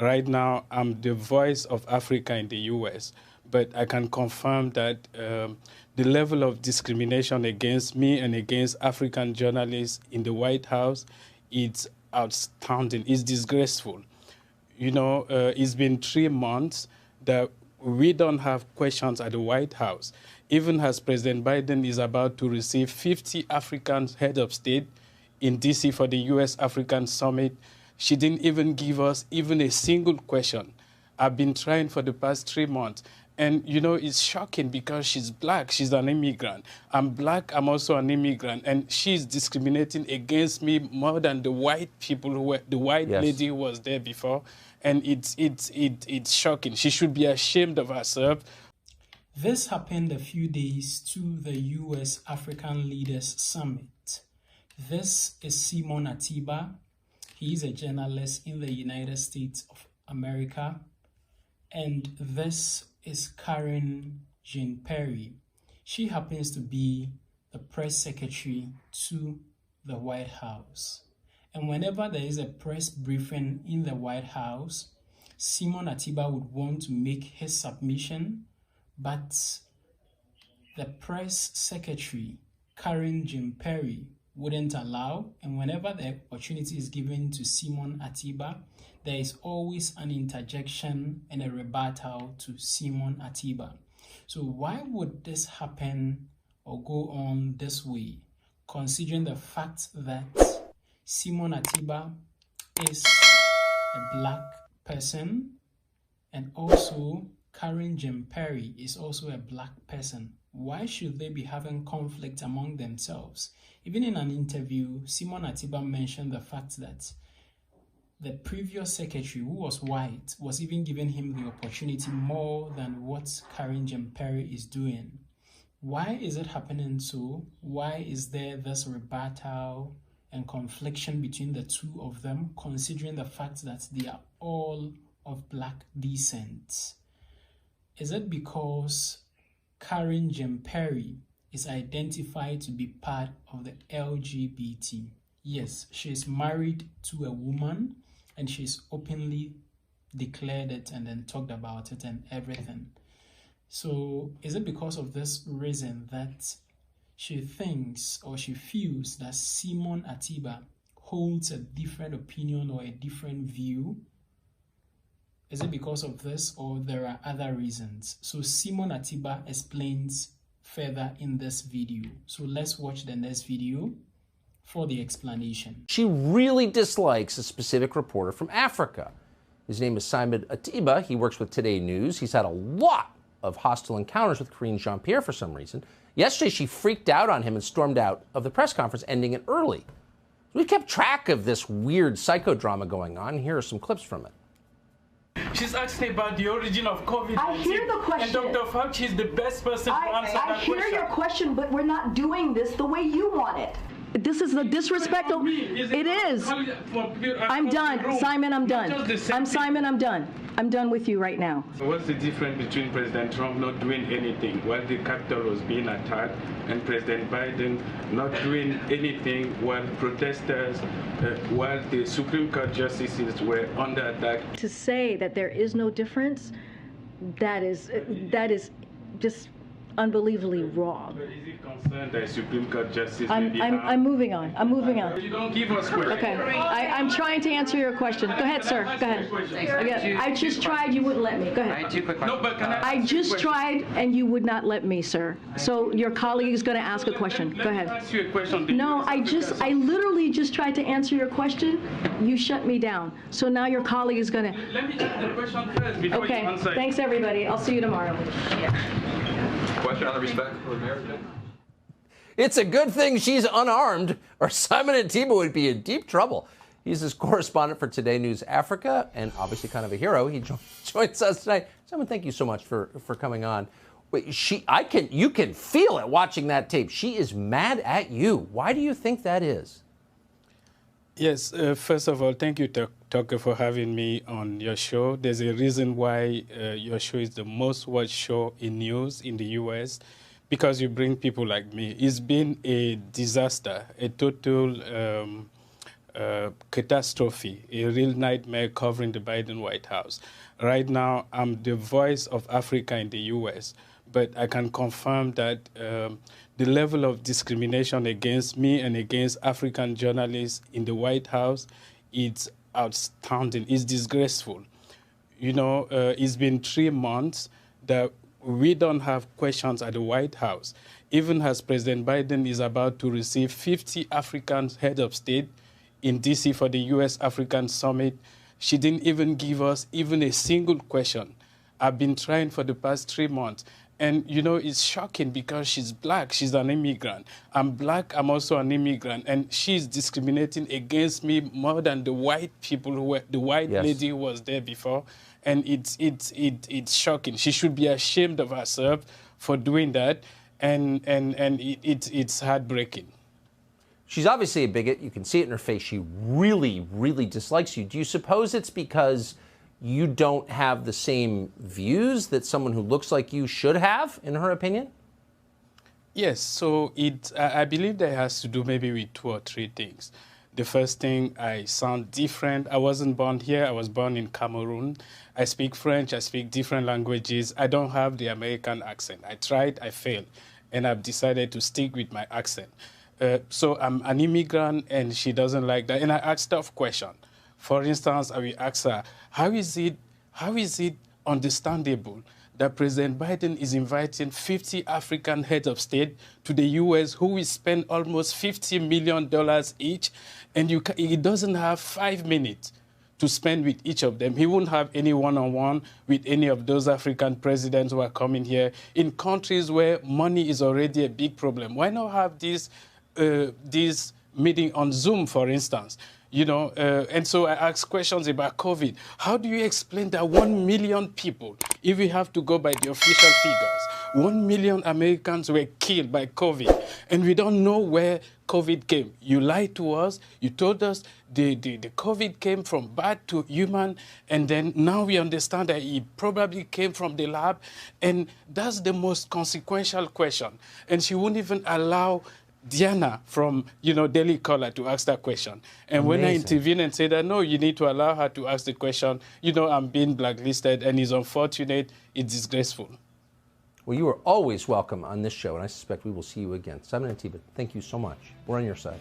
Right now, I'm the voice of Africa in the U.S., but I can confirm that the level of discrimination against me and against African journalists in the White House, it's outstanding. It's disgraceful. You know, it's been 3 months that we don't have questions at the White House. Even as President Biden is about to receive 50 African heads of state in D.C. for the U.S.-African Summit, she didn't even give us even a single question. I've been trying for the past 3 months. And, you know, it's shocking because she's black. She's an immigrant. I'm black. I'm also an immigrant. And she's discriminating against me more than the white people who were, the white lady who was there before. And it's shocking. She should be ashamed of herself. This happened a few days to the U.S. African Leaders Summit. This is Simon Atiba. He is a journalist in the United States of America. And this is Karine Jean-Pierre. She happens to be the press secretary to the White House. And whenever there is a press briefing in the White House, Simon Atiba would want to make his submission, but the press secretary, Karine Jean-Pierre, wouldn't allow. And whenever the opportunity is given to Simon Atiba, there is always an interjection and a rebuttal to Simon Atiba. So why would this happen or go on this way, considering the fact that Simon Atiba is a black person and also Karine Jean-Pierre is also a black person? Why should they be having conflict among themselves? Even in an interview, Simon Atiba mentioned the fact that the previous secretary, who was white, was even giving him the opportunity more than what Karine Jean-Pierre is doing. Why is it happening so? Why is there this rebuttal and confliction between the two of them, considering the fact that they are all of black descent? Is it because Karine Jean-Pierre is identified to be part of the LGBT? Yes, she is married to a woman and she's openly declared it and then talked about it and everything. So is it because of this reason that she thinks or she feels that Simon Atiba holds a different opinion or a different view? Is it because of this or there are other reasons? So Simon Atiba explains further in this video. So let's watch the next video for the explanation. She really dislikes a specific reporter from Africa. His name is Simon Atiba. He works with Today News. He's had a lot of hostile encounters with Karine Jean-Pierre for some reason. Yesterday, she freaked out on him and stormed out of the press conference, ending it early. We kept track of this weird psychodrama going on. Here are some clips from it. She's asking about the origin of COVID-19. I hear the question. And Dr. Fauci is the best person to answer that question. I hear your question, but we're not doing this the way you want it. This is the disrespectful. It is. I'm done. Simon, I'm done. I'm Simon, I'm done. I'm done with you right now. So what's the difference between President Trump not doing anything while the Capitol was being attacked and President Biden not doing anything while protesters, while the Supreme Court justices were under attack? To say that there is no difference, that is just unbelievably wrong. But is it concerned that Supreme Court justice I'm moving on. I'm moving on. You don't give us questions. Okay. I'm trying to answer your question. Go ahead, sir. Go ahead. Again, I just tried. You wouldn't let me. Go ahead. No, but can I just tried, and you would not let me, sir. So your colleague is going to ask a question. Go ahead. Let me ask you a question. No, I literally just tried to answer your question. You shut me down. So now your colleague is going to. Let me ask the question first before you answer. Okay. Thanks, everybody. I'll see you tomorrow. Question on the respect for America? It's a good thing she's unarmed, or Simon Atiba would be in deep trouble. He's his correspondent for Today News Africa, and obviously kind of a hero. He joins us tonight. Simon, thank you so much for coming on. Wait, you can feel it watching that tape. She is mad at you. Why do you think that is? Yes, first of all, thank you, Tucker, for having me on your show. There's a reason why your show is the most watched show in news in the U.S., because you bring people like me. It's been a disaster, a total catastrophe, a real nightmare covering the Biden White House. Right now, I'm the voice of Africa in the U.S., but I can confirm that the level of discrimination against me and against African journalists in the White House is outstanding. It's disgraceful. You know, it's been 3 months that we don't have questions at the White House. Even as President Biden is about to receive 50 African heads of state in D.C. for the U.S.-African Summit, she didn't even give us even a single question. I've been trying for the past 3 months. And, you know, it's shocking because she's black. She's an immigrant. I'm black. I'm also an immigrant. And she's discriminating against me more than the white people who were, the white lady who was there before. And it's shocking. She should be ashamed of herself for doing that. And it's heartbreaking. She's obviously a bigot. You can see it in her face. She really, really dislikes you. Do you suppose it's because you don't have the same views that someone who looks like you should have, in her opinion? Yes, so I believe that has to do maybe with 2 or 3 things. The first thing, I sound different. I wasn't born here. I was born in Cameroon. I speak French. I speak different languages. I don't have the American accent. I tried, I failed, and I've decided to stick with my accent. So I'm an immigrant, and she doesn't like that. And I asked tough questions. For instance, I will ask her, how is it understandable that President Biden is inviting 50 African heads of state to the U.S. who will spend almost $50 million each, and he doesn't have 5 minutes to spend with each of them? He won't have any one-on-one with any of those African presidents who are coming here in countries where money is already a big problem. Why not have this meeting on Zoom, for instance? You know, and so I asked questions about COVID. How do you explain that 1 million people, if we have to go by the official figures, 1 million Americans were killed by COVID, and we don't know where COVID came? You lied to us. You told us the COVID came from bat to human, and then now we understand that it probably came from the lab, and that's the most consequential question. And she wouldn't even allow Diana from, Daily Caller to ask that question. And when I intervene and say that, no, you need to allow her to ask the question, I'm being blacklisted, and it's unfortunate, it's disgraceful. Well, you are always welcome on this show, and I suspect we will see you again. Simon and Tiba, thank you so much. We're on your side.